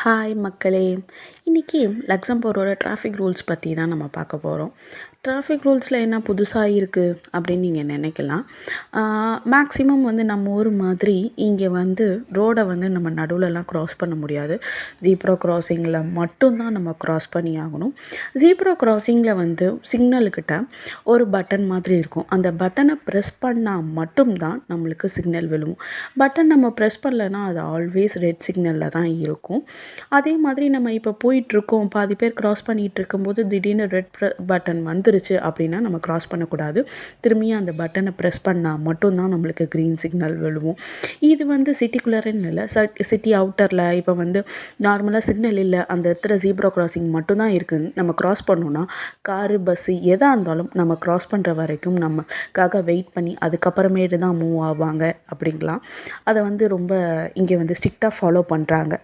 Hi மக்களே! இன்றைக்கி லக்சம்பர்கோட traffic rules பற்றி தான் நம்ம பார்க்க போகிறோம். டிராஃபிக் ரூல்ஸில் என்ன புதுசாக இருக்குது அப்படின்னு நீங்கள் நினைக்கலாம். மேக்ஸிமம் நம்ம ஊர் மாதிரி இங்கே ரோடை நம்ம நடுவுலலாம் க்ராஸ் பண்ண முடியாது. ஜீப்ரா கிராசிங்கில் மட்டும்தான் நம்ம க்ராஸ் பண்ணி ஆகணும். ஜீப்ரா கிராசிங்கில் சிக்னலுக்கிட்ட ஒரு பட்டன் மாதிரி இருக்கும். அந்த பட்டனை ப்ரெஸ் பண்ணால் மட்டும்தான் நம்மளுக்கு சிக்னல் விழுவும். பட்டன் நம்ம ப்ரெஸ் பண்ணலைன்னா அது ஆல்வேஸ் ரெட் சிக்னலில் தான் இருக்கும். அதே மாதிரி நம்ம இப்போ போயிட்டுருக்கோம், பாதி பேர் க்ராஸ் பண்ணிகிட்டு இருக்கும்போது திடீர்னு ரெட் பட்டன் வந்துருச்சு அப்படின்னா நம்ம க்ராஸ் பண்ணக்கூடாது. திரும்பியும் அந்த பட்டனை ப்ரெஸ் பண்ணால் மட்டும்தான் நம்மளுக்கு க்ரீன் சிக்னல் விழுவும். இது சிட்டிக்குள்ளேன்னு இல்லை, சிட்டி அவுட்டரில் இப்போ நார்மலாக சிக்னல் இல்லை, அந்த இடத்துல ஜீப்ரா கிராசிங் மட்டும்தான் இருக்குதுன்னு நம்ம க்ராஸ் பண்ணோன்னா காரு பஸ்ஸு எதாக இருந்தாலும் நம்ம க்ராஸ் பண்ணுற வரைக்கும் நமக்காக வெயிட் பண்ணி அதுக்கப்புறமேட்டு தான் மூவ் ஆவாங்க அப்படிங்கலாம். அதை ரொம்ப இங்கே ஸ்ட்ரிக்டாக ஃபாலோ பண்ணுறாங்க.